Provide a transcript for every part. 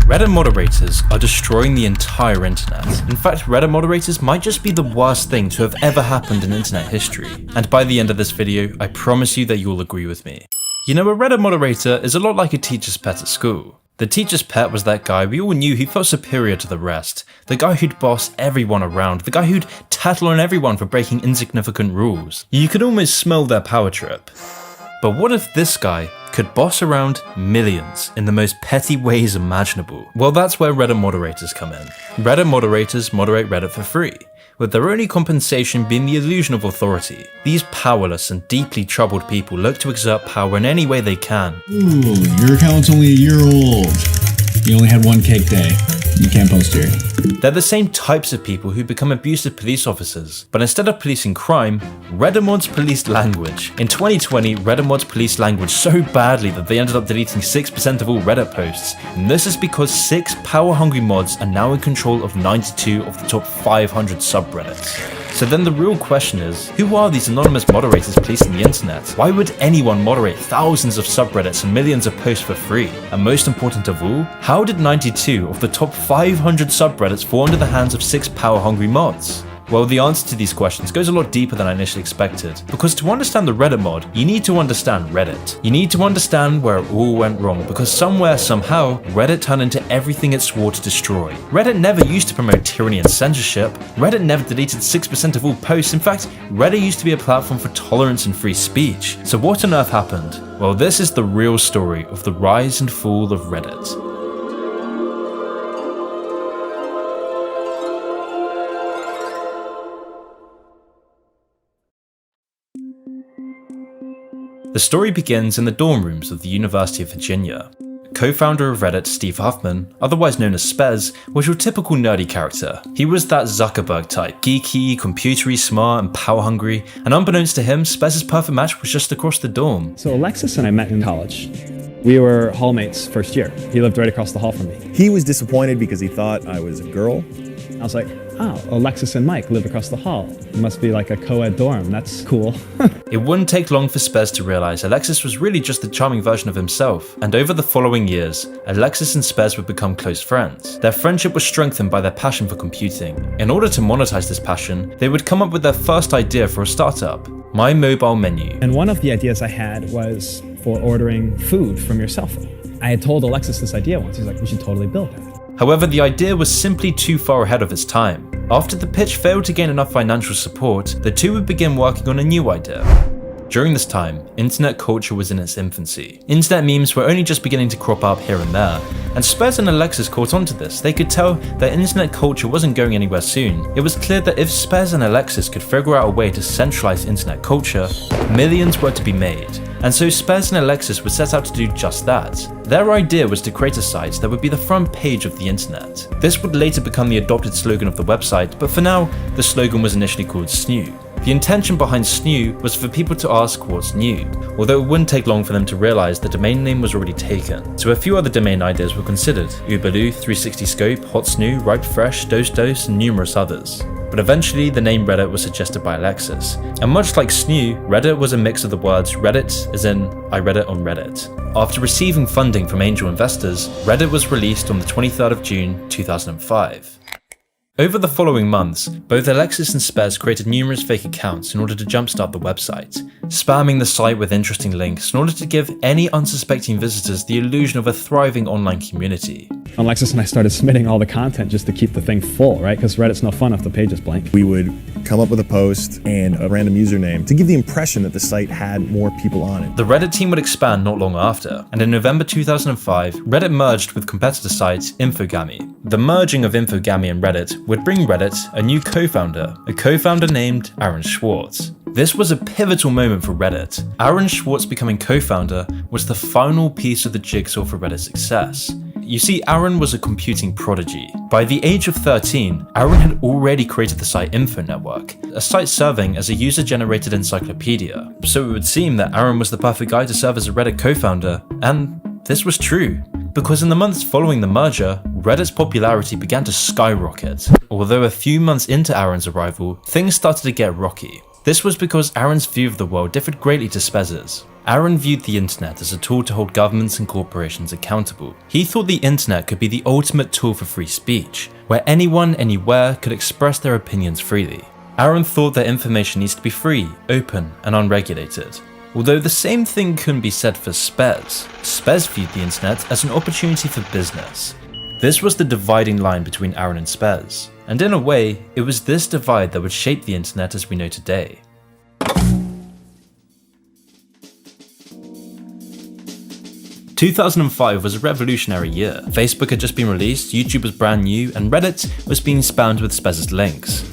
Reddit moderators are destroying the entire internet. In fact, Reddit moderators might just be the worst thing to have ever happened in internet history. And by the end of this video, I promise you that you'll agree with me. You know, a Reddit moderator is a lot like a teacher's pet at school. The teacher's pet was that guy we all knew who felt superior to the rest, the guy who'd boss everyone around, the guy who'd tattle on everyone for breaking insignificant rules. You could almost smell their power trip. But what if this guy could boss around millions in the most petty ways imaginable? Well, that's where Reddit moderators come in. Reddit moderators moderate Reddit for free, with their only compensation being the illusion of authority. These powerless and deeply troubled people look to exert power in any way they can. Ooh, your account's only a year old. You only had one cake day. You can't post here. They're the same types of people who become abusive police officers, but instead of policing crime, Reddit mods policed language. In 2020, Reddit mods policed language so badly that they ended up deleting 6% of all Reddit posts, and this is because 6 power-hungry mods are now in control of 92 of the top 500 subreddits. So then the real question is, who are these anonymous moderators policing the internet? Why would anyone moderate thousands of subreddits and millions of posts for free? And most important of all, how did 92 of the top 500 subreddits fall into the hands of 6 power-hungry mods? Well, the answer to these questions goes a lot deeper than I initially expected, because to understand the Reddit mod, you need to understand Reddit. You need to understand where it all went wrong, because somewhere, somehow, Reddit turned into everything it swore to destroy. Reddit never used to promote tyranny and censorship. Reddit never deleted 6% of all posts. In fact, Reddit used to be a platform for tolerance and free speech. So what on earth happened? Well, this is the real story of the rise and fall of Reddit. The story begins in the dorm rooms of the University of Virginia. Co-founder of Reddit, Steve Huffman, otherwise known as Spez, was your typical nerdy character. He was that Zuckerberg type, geeky, computery, smart, and power-hungry, and unbeknownst to him, Spez's perfect match was just across the dorm. So Alexis and I met in college. We were hallmates first year. He lived right across the hall from me. He was disappointed because he thought I was a girl. I was like, oh, Alexis and Mike live across the hall. It must be like a co-ed dorm. That's cool. It wouldn't take long for Spez to realize Alexis was really just the charming version of himself, and over the following years, Alexis and Spez would become close friends. Their friendship was strengthened by their passion for computing. In order to monetize this passion, they would come up with their first idea for a startup, My Mobile Menu. And one of the ideas I had was for ordering food from your cell phone. I had told Alexis this idea once. He's like, we should totally build that. However, the idea was simply too far ahead of its time. After the pitch failed to gain enough financial support, the two would begin working on a new idea. During this time, internet culture was in its infancy. Internet memes were only just beginning to crop up here and there, and Spez and Alexis caught on to this. They could tell that internet culture wasn't going anywhere soon. It was clear that if Spez and Alexis could figure out a way to centralize internet culture, millions were to be made. And so Spez and Alexis would set out to do just that. Their idea was to create a site that would be the front page of the internet. This would later become the adopted slogan of the website, but for now, the slogan was initially called SNU. The intention behind SNU was for people to ask what's new, although it wouldn't take long for them to realize the domain name was already taken. So a few other domain ideas were considered: Uberloo, 360 Scope, Hot SNU, Ripe Fresh, Dose, and numerous others. But eventually the name Reddit was suggested by Alexis. And much like SNU, Reddit was a mix of the words Reddit, as in I read it on Reddit. After receiving funding from angel investors, Reddit was released on the 23rd of June 2005. Over the following months, both Alexis and Spez created numerous fake accounts in order to jumpstart the website, spamming the site with interesting links in order to give any unsuspecting visitors the illusion of a thriving online community. Alexis and I started submitting all the content just to keep the thing full, right? Because Reddit's no fun if the page is blank. We would come up with a post and a random username to give the impression that the site had more people on it. The Reddit team would expand not long after, and in November 2005, Reddit merged with competitor site Infogamy. The merging of Infogamy and Reddit would bring Reddit a new co-founder, a co-founder named Aaron Swartz. This was a pivotal moment for Reddit. Aaron Swartz becoming co-founder was the final piece of the jigsaw for Reddit's success. You see, Aaron was a computing prodigy. By the age of 13, Aaron had already created the site Info Network, a site serving as a user-generated encyclopedia. So it would seem that Aaron was the perfect guy to serve as a Reddit co-founder, and this was true. Because in the months following the merger, Reddit's popularity began to skyrocket. Although a few months into Aaron's arrival, things started to get rocky. This was because Aaron's view of the world differed greatly to Spez's. Aaron viewed the internet as a tool to hold governments and corporations accountable. He thought the internet could be the ultimate tool for free speech, where anyone, anywhere could express their opinions freely. Aaron thought that information needs to be free, open, and unregulated. Although the same thing couldn't be said for Spez. Spez viewed the internet as an opportunity for business. This was the dividing line between Aaron and Spez, and in a way, it was this divide that would shape the internet as we know today. "2005 was a revolutionary year. Facebook had just been released, YouTube was brand new, and Reddit was being spammed with Spez's links.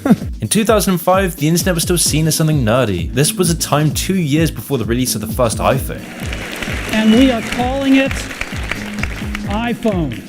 In 2005, the internet was still seen as something nerdy. This was a time 2 years before the release of the first iPhone. And we are calling it iPhone.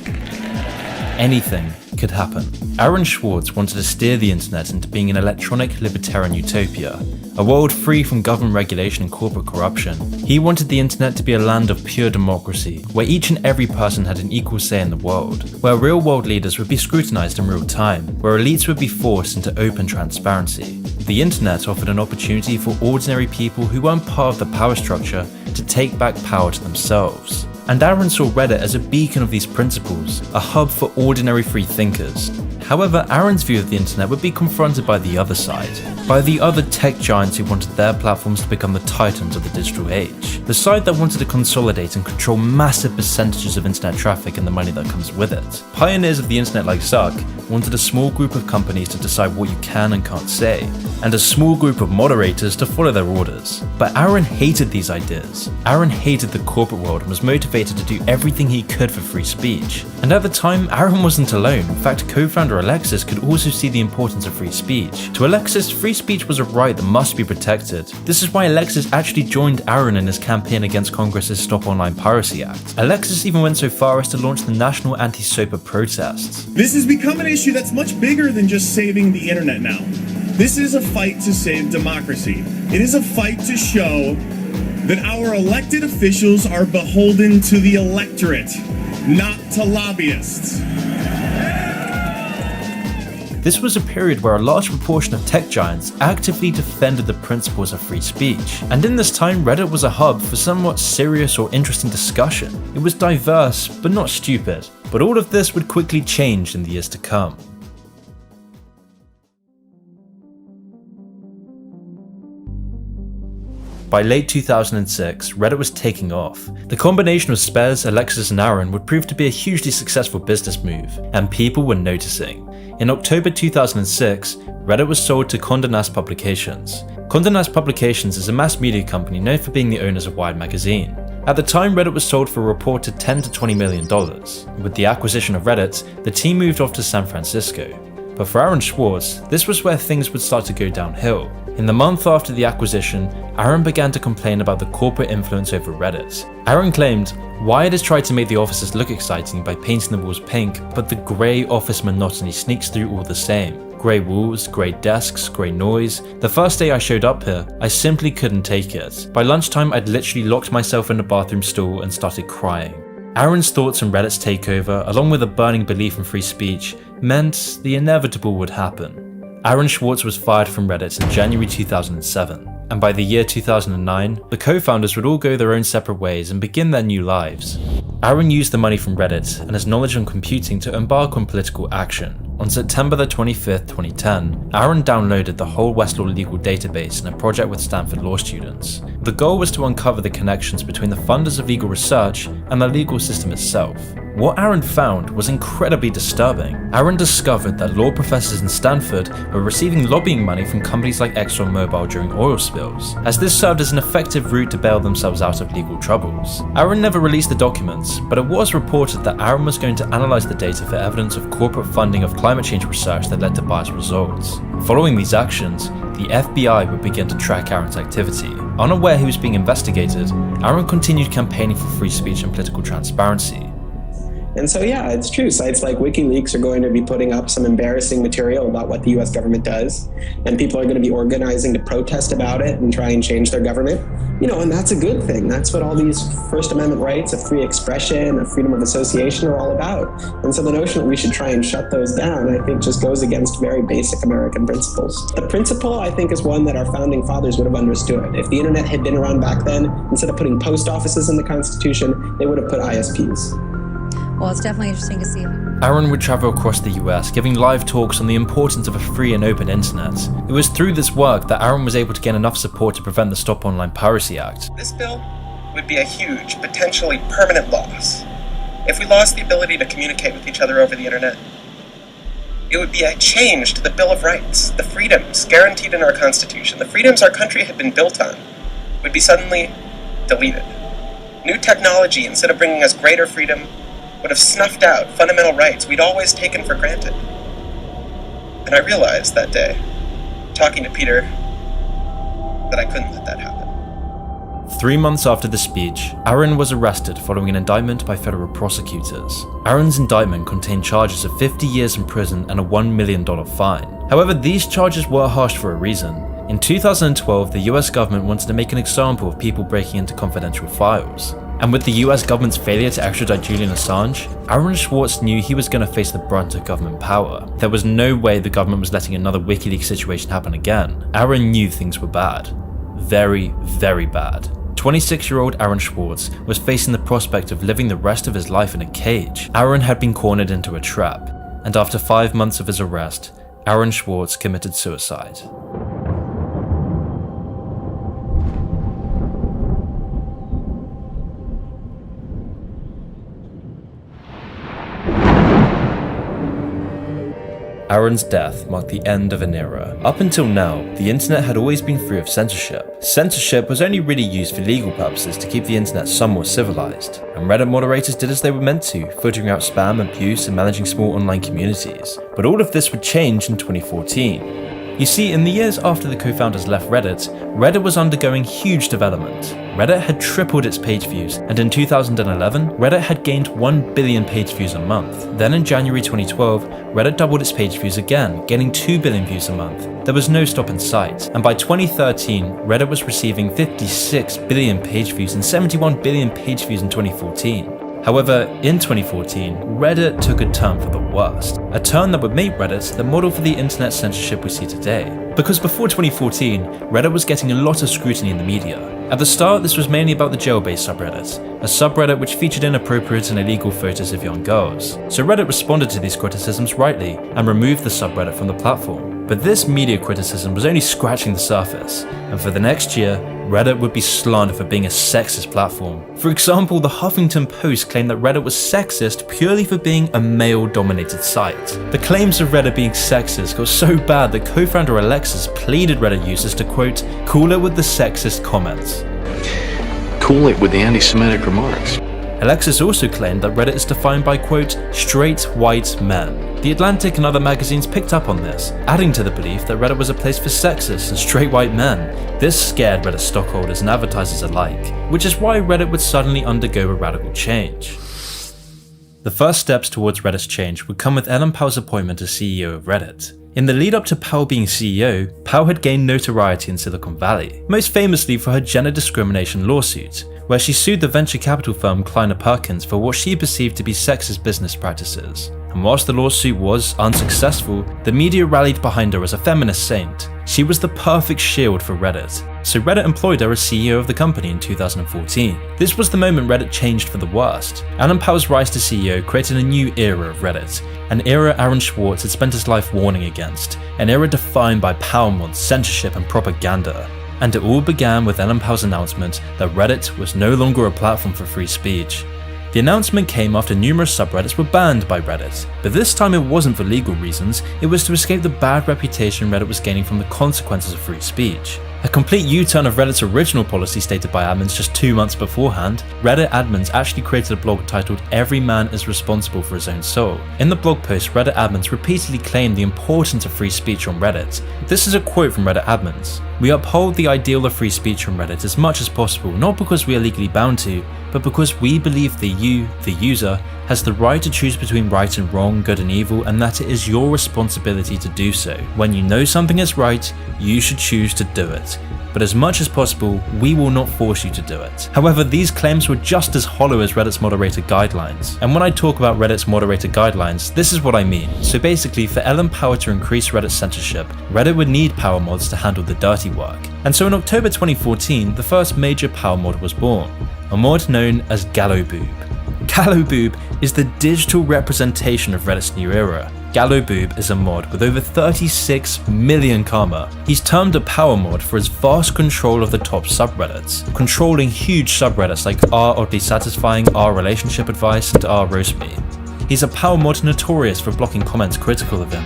Anything could happen. Aaron Swartz wanted to steer the internet into being an electronic libertarian utopia, a world free from government regulation and corporate corruption. He wanted the internet to be a land of pure democracy, where each and every person had an equal say in the world, where real world leaders would be scrutinized in real time, where elites would be forced into open transparency. The internet offered an opportunity for ordinary people who weren't part of the power structure to take back power to themselves. And Aaron saw Reddit as a beacon of these principles, a hub for ordinary free thinkers. However, Aaron's view of the internet would be confronted by the other side, by the other tech giants who wanted their platforms to become the titans of the digital age, the side that wanted to consolidate and control massive percentages of internet traffic and the money that comes with it. Pioneers of the internet like Zuck wanted a small group of companies to decide what you can and can't say, and a small group of moderators to follow their orders. But Aaron hated these ideas. Aaron hated the corporate world and was motivated to do everything he could for free speech. And at the time, Aaron wasn't alone. In fact, co-founder Alexis could also see the importance of free speech. To Alexis, free speech was a right that must be protected. This is why Alexis actually joined Aaron in his campaign against Congress's Stop Online Piracy Act. Alexis even went so far as to launch the National Anti-SOPA protests. This has become an issue that's much bigger than just saving the internet now. This is a fight to save democracy. It is a fight to show that our elected officials are beholden to the electorate, not to lobbyists. This was a period where a large proportion of tech giants actively defended the principles of free speech. And in this time, Reddit was a hub for somewhat serious or interesting discussion. It was diverse, but not stupid. But all of this would quickly change in the years to come. By late 2006, Reddit was taking off. The combination of Spez, Alexis, and Aaron would prove to be a hugely successful business move, and people were noticing. In October 2006, Reddit was sold to Condé Nast Publications. Condé Nast Publications is a mass media company known for being the owners of Wired magazine. At the time, Reddit was sold for a reported $10 to $20 million. With the acquisition of Reddit, the team moved off to San Francisco. But for Aaron Swartz, this was where things would start to go downhill. In the month after the acquisition, Aaron began to complain about the corporate influence over Reddit. Aaron claimed, Wired has tried to make the offices look exciting by painting the walls pink, but the grey office monotony sneaks through all the same. Grey walls, grey desks, grey noise. The first day I showed up here, I simply couldn't take it. By lunchtime, I'd literally locked myself in the bathroom stall and started crying. Aaron's thoughts on Reddit's takeover, along with a burning belief in free speech, meant the inevitable would happen. Aaron Swartz was fired from Reddit in January 2007, and by the year 2009, the co-founders would all go their own separate ways and begin their new lives. Aaron used the money from Reddit and his knowledge on computing to embark on political action. On September 25th, 2010, Aaron downloaded the whole Westlaw legal database in a project with Stanford law students. The goal was to uncover the connections between the funders of legal research and the legal system itself. What Aaron found was incredibly disturbing. Aaron discovered that law professors in Stanford were receiving lobbying money from companies like ExxonMobil during oil spills, as this served as an effective route to bail themselves out of legal troubles. Aaron never released the documents, but it was reported that Aaron was going to analyze the data for evidence of corporate funding of climate change research that led to biased results. Following these actions, the FBI would begin to track Aaron's activity. Unaware he was being investigated, Aaron continued campaigning for free speech and political transparency. And so, yeah, it's true. Sites like WikiLeaks are going to be putting up some embarrassing material about what the US government does, and people are going to be organizing to protest about it and try and change their government. And that's a good thing. That's what all these First Amendment rights of free expression, of freedom of association are all about. And so the notion that we should try and shut those down, I think, just goes against very basic American principles. The principle, I think, is one that our founding fathers would have understood. If the internet had been around back then, instead of putting post offices in the Constitution, they would have put ISPs. Well, it's definitely interesting to see. Aaron would travel across the US, giving live talks on the importance of a free and open internet. It was through this work that Aaron was able to gain enough support to prevent the Stop Online Piracy Act. This bill would be a huge, potentially permanent loss. If we lost the ability to communicate with each other over the internet, it would be a change to the Bill of Rights. The freedoms guaranteed in our Constitution, the freedoms our country had been built on, would be suddenly deleted. New technology, instead of bringing us greater freedom, would have snuffed out fundamental rights we'd always taken for granted. And I realized that day, talking to Peter, that I couldn't let that happen. 3 months after the speech, Aaron was arrested following an indictment by federal prosecutors. Aaron's indictment contained charges of 50 years in prison and a $1 million fine. However, these charges were harsh for a reason. In 2012, the US government wanted to make an example of people breaking into confidential files. And with the US government's failure to extradite Julian Assange, Aaron Swartz knew he was going to face the brunt of government power. There was no way the government was letting another WikiLeaks situation happen again. Aaron knew things were bad. Very, very bad. 26-year-old Aaron Swartz was facing the prospect of living the rest of his life in a cage. Aaron had been cornered into a trap, and after 5 months of his arrest, Aaron Swartz committed suicide. Aaron's death marked the end of an era. Up until now, the internet had always been free of censorship. Censorship was only really used for legal purposes to keep the internet somewhat civilized, and Reddit moderators did as they were meant to, filtering out spam, abuse, and managing small online communities. But all of this would change in 2014. You see, in the years after the co-founders left Reddit, Reddit was undergoing huge development. Reddit had tripled its page views, and in 2011, Reddit had gained 1 billion page views a month. Then in January 2012, Reddit doubled its page views again, gaining 2 billion views a month. There was no stop in sight, and by 2013, Reddit was receiving 56 billion page views and 71 billion page views in 2014. However, in 2014, Reddit took a turn for the worst. A turn that would make Reddit the model for the internet censorship we see today. Because before 2014, Reddit was getting a lot of scrutiny in the media. At the start, this was mainly about the jail-based subreddit, a subreddit which featured inappropriate and illegal photos of young girls. So Reddit responded to these criticisms rightly and removed the subreddit from the platform. But this media criticism was only scratching the surface, and for the next year, Reddit would be slandered for being a sexist platform. For example, the Huffington Post claimed that Reddit was sexist purely for being a male-dominated site. The claims of Reddit being sexist got so bad that co-founder Alexis pleaded Reddit users to, quote, cool it with the sexist comments. Cool it with the anti-Semitic remarks. Alexis also claimed that Reddit is defined by, quote, straight white men. The Atlantic and other magazines picked up on this, adding to the belief that Reddit was a place for sexist and straight white men. This scared Reddit stockholders and advertisers alike, which is why Reddit would suddenly undergo a radical change. The first steps towards Reddit's change would come with Ellen Powell's appointment as CEO of Reddit. In the lead up to Powell being CEO, Powell had gained notoriety in Silicon Valley, most famously for her gender discrimination lawsuit, where she sued the venture capital firm Kleiner Perkins for what she perceived to be sexist business practices. And whilst the lawsuit was unsuccessful, the media rallied behind her as a feminist saint. She was the perfect shield for Reddit, so Reddit employed her as CEO of the company in 2014. This was the moment Reddit changed for the worst. Ellen Powell's rise to CEO created a new era of Reddit, an era Aaron Swartz had spent his life warning against, an era defined by power mods, censorship, and propaganda. And it all began with Ellen Powell's announcement that Reddit was no longer a platform for free speech. The announcement came after numerous subreddits were banned by Reddit, but this time it wasn't for legal reasons, it was to escape the bad reputation Reddit was gaining from the consequences of free speech. A complete U-turn of Reddit's original policy stated by admins just 2 months beforehand, Reddit admins actually created a blog titled "Every Man is Responsible for His Own Soul." In the blog post, Reddit admins repeatedly claimed the importance of free speech on Reddit. This is a quote from Reddit admins. We uphold the ideal of free speech on Reddit as much as possible, not because we are legally bound to, but because we believe that you, the user, has the right to choose between right and wrong, good and evil, and that it is your responsibility to do so. When you know something is right, you should choose to do it. But as much as possible, we will not force you to do it. However, these claims were just as hollow as Reddit's moderator guidelines. And when I talk about Reddit's moderator guidelines, this is what I mean. So basically, for Ellen Power to increase Reddit's censorship, Reddit would need power mods to handle the dirty work. And so in October 2014, the first major power mod was born, a mod known as Gallowboob. Gallowboob is the digital representation of Reddit's new era. Gallowboob is a mod with over 36 million karma. He's termed a power mod for his vast control of the top subreddits, controlling huge subreddits like r oddly satisfying, r relationship advice, and r roast me. He's a power mod notorious for blocking comments critical of him.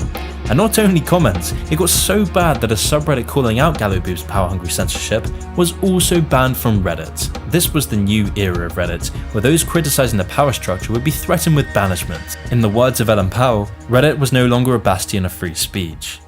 And not only comments, it got so bad that a subreddit calling out Gallowboob's power-hungry censorship was also banned from Reddit. This was the new era of Reddit, where those criticizing the power structure would be threatened with banishment. In the words of Ellen Powell, Reddit was no longer a bastion of free speech.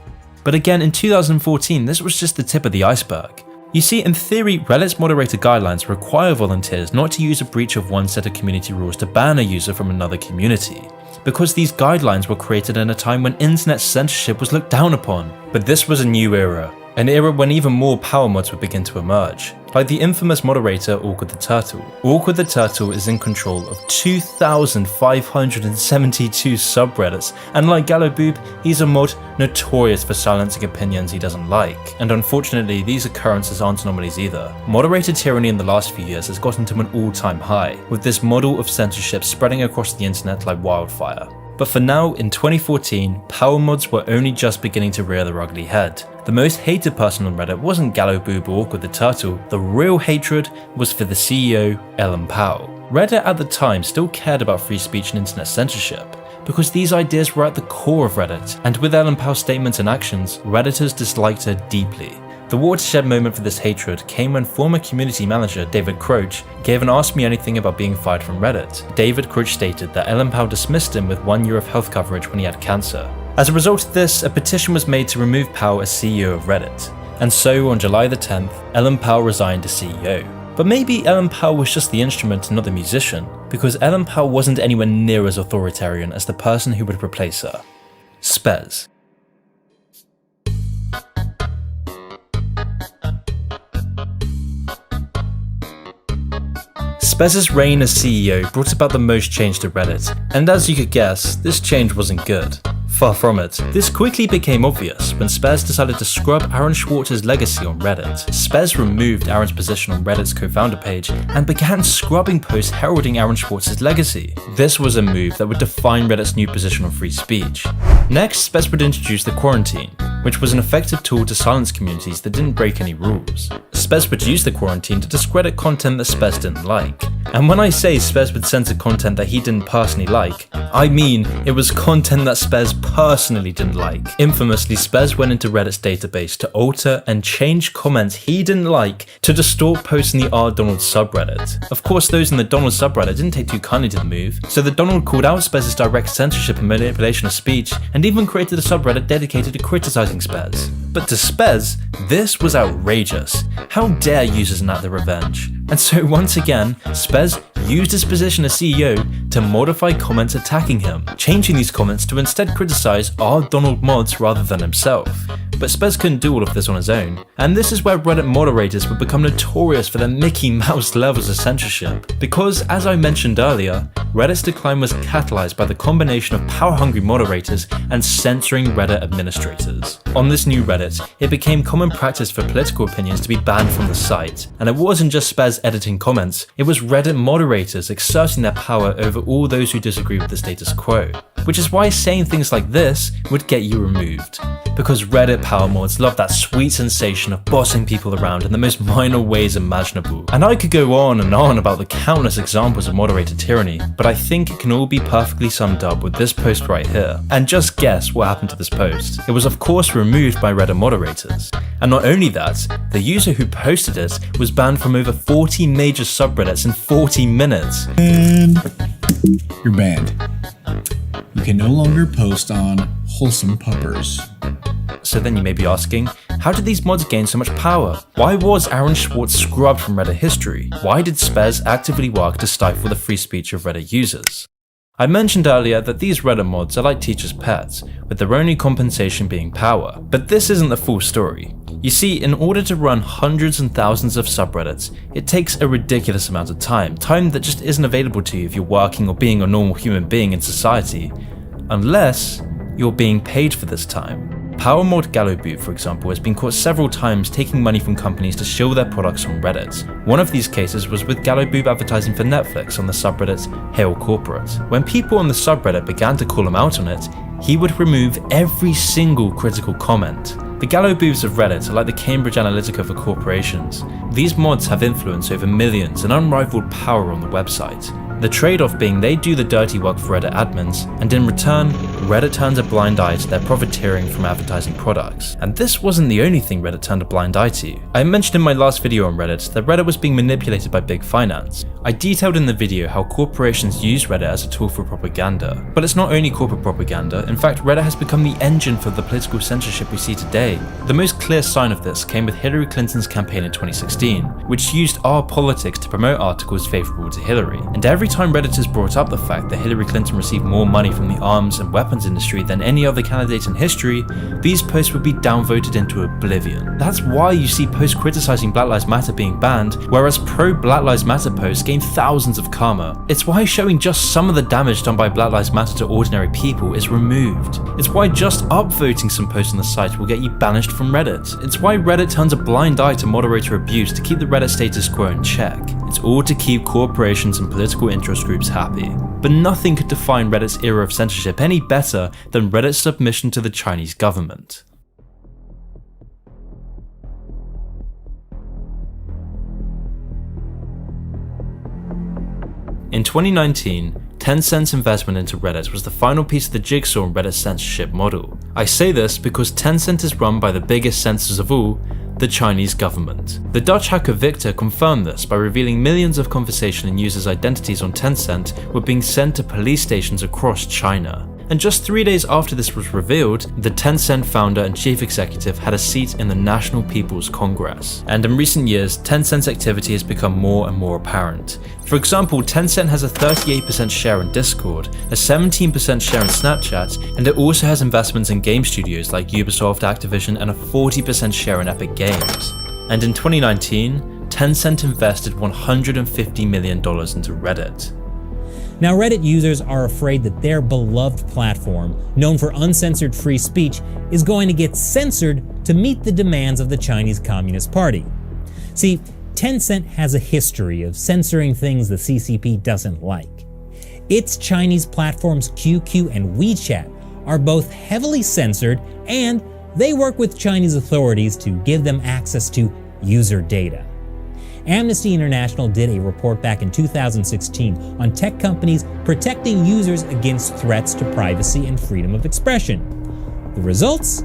But again, in 2014, this was just the tip of the iceberg. You see, in theory, Reddit's moderator guidelines require volunteers not to use a breach of one set of community rules to ban a user from another community, because these guidelines were created in a time when internet censorship was looked down upon. But this was a new era, an era when even more power mods would begin to emerge, like the infamous moderator Awkward the Turtle. Awkward the Turtle is in control of 2,572 subreddits, and like Gallowboob, he's a mod notorious for silencing opinions he doesn't like. And unfortunately, these occurrences aren't anomalies either. Moderator tyranny in the last few years has gotten to an all-time high, with this model of censorship spreading across the internet like wildfire. But for now, in 2014, power mods were only just beginning to rear their ugly head. The most hated person on Reddit wasn't Gallowboob or Awkward the Turtle, the real hatred was for the CEO, Ellen Powell. Reddit at the time still cared about free speech and internet censorship, because these ideas were at the core of Reddit, and with Ellen Powell's statements and actions, Redditors disliked her deeply. The watershed moment for this hatred came when former community manager David Croce gave an Ask Me Anything about being fired from Reddit. David Croce stated that Ellen Powell dismissed him with 1 year of health coverage when he had cancer. As a result of this, a petition was made to remove Powell as CEO of Reddit. And so on July the 10th, Ellen Powell resigned as CEO. But maybe Ellen Powell was just the instrument and not the musician, because Ellen Powell wasn't anywhere near as authoritarian as the person who would replace her. Spez. Spez's reign as CEO brought about the most change to Reddit, and as you could guess, this change wasn't good. Far from it. This quickly became obvious when Spez decided to scrub Aaron Swartz's legacy on Reddit. Spez removed Aaron's position on Reddit's co-founder page and began scrubbing posts heralding Aaron Swartz's legacy. This was a move that would define Reddit's new position on free speech. Next, Spez would introduce the quarantine, which was an effective tool to silence communities that didn't break any rules. Spez would use the quarantine to discredit content that Spez didn't like. And when I say Spez would censor content that he didn't personally like, I mean it was content that Spez personally didn't like. Infamously, Spez went into Reddit's database to alter and change comments he didn't like to distort posts in the R Donald subreddit. Of course, those in the Donald subreddit didn't take too kindly to the move, so the Donald called out Spez's direct censorship and manipulation of speech, and even created a subreddit dedicated to criticizing Spez. But to Spez, this was outrageous. How dare users enact their revenge? And so once again, Spez used his position as CEO to modify comments attacking him, changing these comments to instead criticize R Donald mods rather than himself. But Spez couldn't do all of this on his own, and this is where Reddit moderators would become notorious for their Mickey Mouse levels of censorship. Because, as I mentioned earlier, Reddit's decline was catalyzed by the combination of power-hungry moderators and censoring Reddit administrators. On this new Reddit, it became common practice for political opinions to be banned from the site, and it wasn't just Spez editing comments, it was Reddit moderators exerting their power over all those who disagree with the status quo. Which is why saying things like this would get you removed. Because Reddit power mods love that sweet sensation of bossing people around in the most minor ways imaginable. And I could go on and on about the countless examples of moderator tyranny, but I think it can all be perfectly summed up with this post right here. And just guess what happened to this post. It was of course removed by Reddit moderators. And not only that, the user who posted it was banned from over 40 major subreddits in 40 minutes. And you're banned. You can no longer post on wholesome puppers. So then you may be asking, How did these mods gain so much power? Why was Aaron Swartz scrubbed from Reddit history? Why did Spez actively work to stifle the free speech of Reddit users? I mentioned earlier that these Reddit mods are like teachers' pets, with their only compensation being power. But this isn't the full story. You see, in order to run hundreds and thousands of subreddits, it takes a ridiculous amount of time that just isn't available to you if you're working or being a normal human being in society, unless you're being paid for this time. Power mod Gallowboot, for example, has been caught several times taking money from companies to shill their products on Reddit. One of these cases was with Gallowboot advertising for Netflix on the subreddit Hail Corporate. When people on the subreddit began to call him out on it, he would remove every single critical comment. The Gallowboots of Reddit are like the Cambridge Analytica for corporations. These mods have influence over millions and unrivaled power on the website. The trade-off being they do the dirty work for Reddit admins, and in return, Reddit turns a blind eye to their profiteering from advertising products. And this wasn't the only thing Reddit turned a blind eye to. I mentioned in my last video on Reddit that Reddit was being manipulated by big finance. I detailed in the video how corporations use Reddit as a tool for propaganda. But it's not only corporate propaganda, in fact Reddit has become the engine for the political censorship we see today. The most clear sign of this came with Hillary Clinton's campaign in 2016, which used our politics to promote articles favourable to Hillary. And every time Redditors brought up the fact that Hillary Clinton received more money from the arms and weapons industry than any other candidate in history, these posts would be downvoted into oblivion. That's why you see posts criticizing Black Lives Matter being banned, whereas pro-Black Lives Matter posts gain thousands of karma. It's why showing just some of the damage done by Black Lives Matter to ordinary people is removed. It's why just upvoting some posts on the site will get you banished from Reddit. It's why Reddit turns a blind eye to moderator abuse to keep the Reddit status quo in check. It's all to keep corporations and political interest groups happy. But nothing could define Reddit's era of censorship any better than Reddit's submission to the Chinese government. In 2019, Tencent's investment into Reddit was the final piece of the jigsaw in Reddit's censorship model. I say this because Tencent is run by the biggest censors of all, the Chinese government. The Dutch hacker Victor confirmed this by revealing millions of conversation and users' identities on Tencent were being sent to police stations across China. And just 3 days after this was revealed, the Tencent founder and chief executive had a seat in the National People's Congress. And in recent years, Tencent's activity has become more and more apparent. For example, Tencent has a 38% share in Discord, a 17% share in Snapchat, and it also has investments in game studios like Ubisoft, Activision, and a 40% share in Epic Games. And in 2019, Tencent invested $150 million into Reddit. Now, Reddit users are afraid that their beloved platform, known for uncensored free speech, is going to get censored to meet the demands of the Chinese Communist Party. See, Tencent has a history of censoring things the CCP doesn't like. Its Chinese platforms QQ and WeChat are both heavily censored, and they work with Chinese authorities to give them access to user data. Amnesty International did a report back in 2016 on tech companies protecting users against threats to privacy and freedom of expression. The results?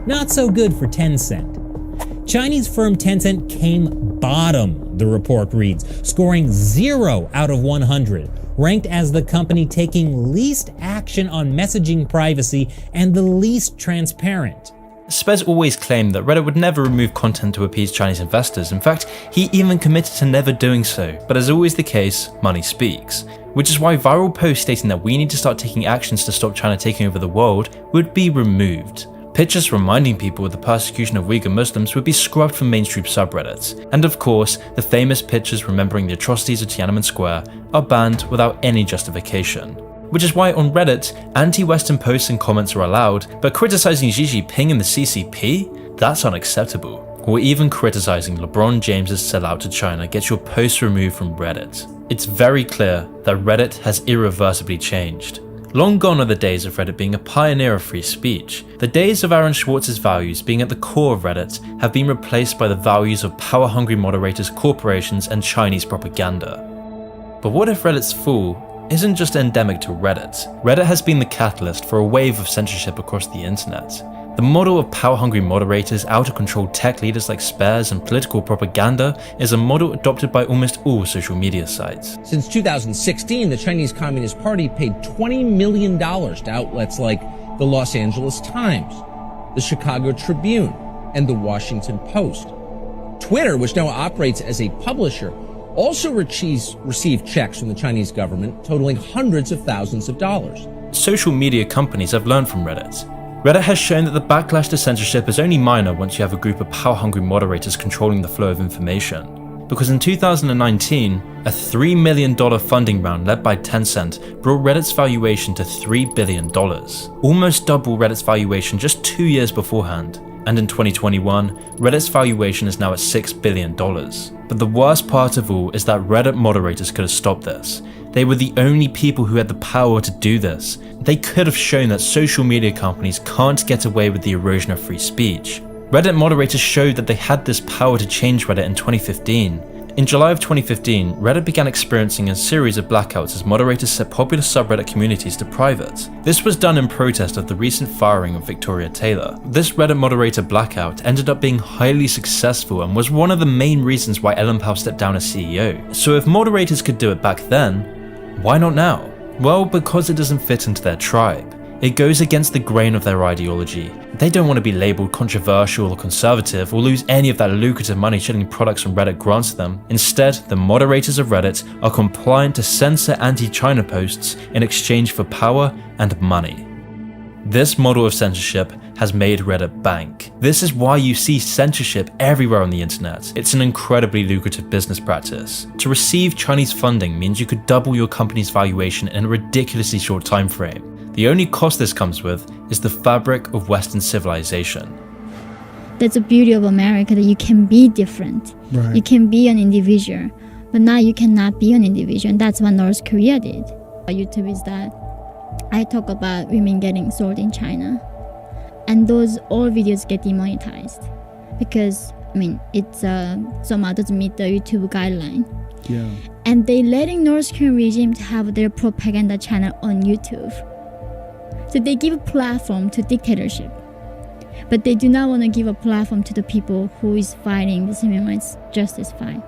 Not so good for Tencent. Chinese firm Tencent came bottom, the report reads, scoring 0 out of 100, ranked as the company taking least action on messaging privacy and the least transparent. Spez always claimed that Reddit would never remove content to appease Chinese investors. In fact, he even committed to never doing so, but as always the case, money speaks. Which is why viral posts stating that we need to start taking actions to stop China taking over the world would be removed. Pictures reminding people of the persecution of Uyghur Muslims would be scrubbed from mainstream subreddits. And of course, the famous pictures remembering the atrocities of Tiananmen Square are banned without any justification. Which is why on Reddit, anti-Western posts and comments are allowed, but criticizing Xi Jinping and the CCP? That's unacceptable. Or even criticizing LeBron James's sellout to China gets your posts removed from Reddit. It's very clear that Reddit has irreversibly changed. Long gone are the days of Reddit being a pioneer of free speech. The days of Aaron Swartz's values being at the core of Reddit have been replaced by the values of power-hungry moderators, corporations, and Chinese propaganda. But what if Reddit's fall isn't just endemic to Reddit? Reddit has been the catalyst for a wave of censorship across the internet. The model of power-hungry moderators, out-of-control tech leaders like Spez, and political propaganda is a model adopted by almost all social media sites. Since 2016, the Chinese Communist Party paid $20 million to outlets like the Los Angeles Times, the Chicago Tribune, and the Washington Post. Twitter, which now operates as a publisher, also received checks from the Chinese government totaling hundreds of thousands of dollars. Social media companies have learned from Reddit. Reddit has shown that the backlash to censorship is only minor once you have a group of power-hungry moderators controlling the flow of information. Because in 2019, a $3 million funding round led by Tencent brought Reddit's valuation to $3 billion, almost double Reddit's valuation just 2 years beforehand. And in 2021, Reddit's valuation is now at $6 billion. But the worst part of all is that Reddit moderators could have stopped this. They were the only people who had the power to do this. They could have shown that social media companies can't get away with the erosion of free speech. Reddit moderators showed that they had this power to change Reddit in 2015. In July of 2015, Reddit began experiencing a series of blackouts as moderators set popular subreddit communities to private. This was done in protest of the recent firing of Victoria Taylor. This Reddit moderator blackout ended up being highly successful and was one of the main reasons why Ellen Pao stepped down as CEO. So if moderators could do it back then, why not now? Well, because it doesn't fit into their tribe. It goes against the grain of their ideology. They don't want to be labelled controversial or conservative or lose any of that lucrative money shilling products from Reddit grants them. Instead, the moderators of Reddit are compliant to censor anti-China posts in exchange for power and money. This model of censorship has made Reddit bank. This is why you see censorship everywhere on the internet. It's an incredibly lucrative business practice. To receive Chinese funding means you could double your company's valuation in a ridiculously short time frame. The only cost this comes with is the fabric of Western civilization. That's the beauty of America, that you can be different. Right. You can be an individual, but now you cannot be an individual, and that's what North Korea did. YouTube is that I talk about women getting sold in China, and those all videos get demonetized because it's somehow doesn't meet the YouTube guideline. Yeah. And they letting North Korean regime to have their propaganda channel on YouTube. So they give a platform to dictatorship, but they do not want to give a platform to the people who is fighting this human rights justice fight.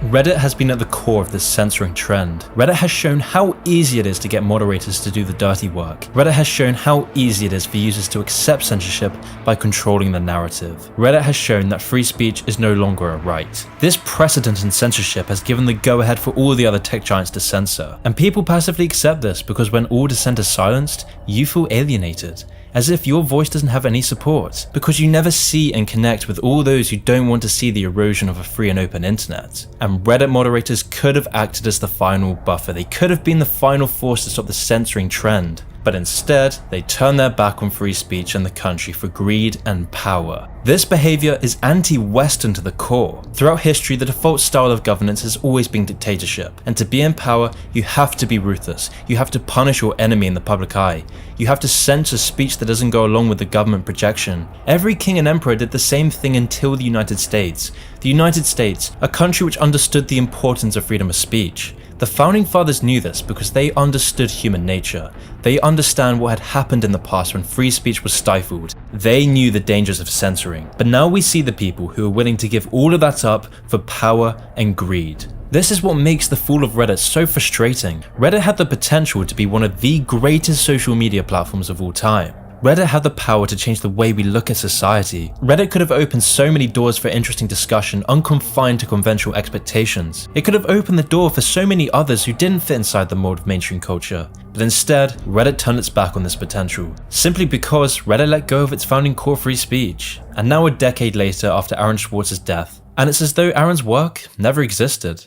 Reddit has been at the core of this censoring trend. Reddit has shown how easy it is to get moderators to do the dirty work. Reddit has shown how easy it is for users to accept censorship by controlling the narrative. Reddit has shown that free speech is no longer a right. This precedent in censorship has given the go-ahead for all the other tech giants to censor. And people passively accept this because when all dissent is silenced, you feel alienated. As if your voice doesn't have any support, because you never see and connect with all those who don't want to see the erosion of a free and open internet. And Reddit moderators could have acted as the final buffer. They could have been the final force to stop the censoring trend. But instead, they turn their back on free speech and the country for greed and power. This behavior is anti-Western to the core. Throughout history, the default style of governance has always been dictatorship. And to be in power, you have to be ruthless. You have to punish your enemy in the public eye. You have to censor speech that doesn't go along with the government projection. Every king and emperor did the same thing until the United States. The United States, a country which understood the importance of freedom of speech. The founding fathers knew this because they understood human nature. They understand what had happened in the past when free speech was stifled. They knew the dangers of censoring. But now we see the people who are willing to give all of that up for power and greed. This is what makes the fall of Reddit so frustrating. Reddit had the potential to be one of the greatest social media platforms of all time. Reddit had the power to change the way we look at society. Reddit could have opened so many doors for interesting discussion unconfined to conventional expectations. It could have opened the door for so many others who didn't fit inside the mold of mainstream culture. But instead, Reddit turned its back on this potential, simply because Reddit let go of its founding core free speech. And now a decade later after Aaron Swartz's death, and it's as though Aaron's work never existed.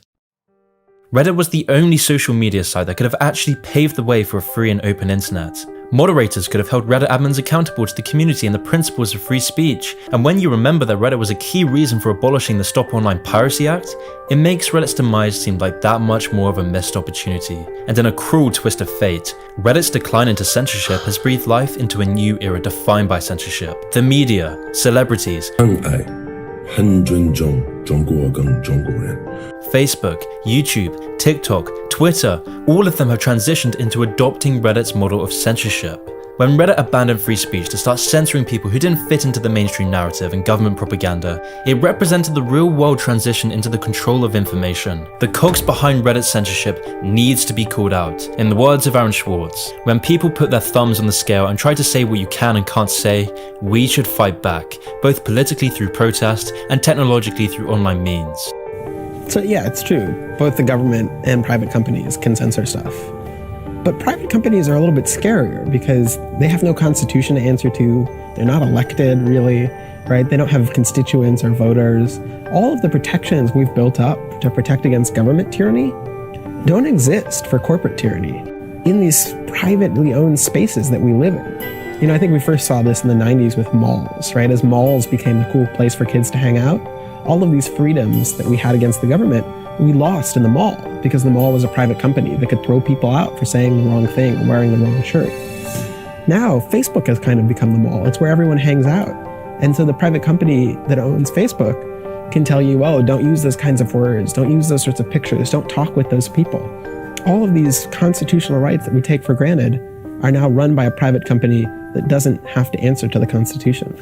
Reddit was the only social media site that could have actually paved the way for a free and open internet. Moderators could have held Reddit admins accountable to the community and the principles of free speech, and when you remember that Reddit was a key reason for abolishing the Stop Online Piracy Act, it makes Reddit's demise seem like that much more of a missed opportunity. And in a cruel twist of fate, Reddit's decline into censorship has breathed life into a new era defined by censorship. The media, celebrities, Facebook, YouTube, TikTok, Twitter, all of them have transitioned into adopting Reddit's model of censorship. When Reddit abandoned free speech to start censoring people who didn't fit into the mainstream narrative and government propaganda, it represented the real-world transition into the control of information. The cogs behind Reddit's censorship needs to be called out. In the words of Aaron Swartz, when people put their thumbs on the scale and try to say what you can and can't say, we should fight back, both politically through protest and technologically through online means. So yeah, it's true. Both the government and private companies can censor stuff. But private companies are a little bit scarier because they have no constitution to answer to. They're not elected, really, right? They don't have constituents or voters. All of the protections we've built up to protect against government tyranny don't exist for corporate tyranny in these privately owned spaces that we live in. You know, I think we first saw this in the 90s with malls, right? As malls became the cool place for kids to hang out, all of these freedoms that we had against the government, we lost in the mall because the mall was a private company that could throw people out for saying the wrong thing or wearing the wrong shirt. Now, Facebook has kind of become the mall. It's where everyone hangs out. And so the private company that owns Facebook can tell you, oh, don't use those kinds of words, don't use those sorts of pictures, don't talk with those people. All of these constitutional rights that we take for granted are now run by a private company that doesn't have to answer to the Constitution.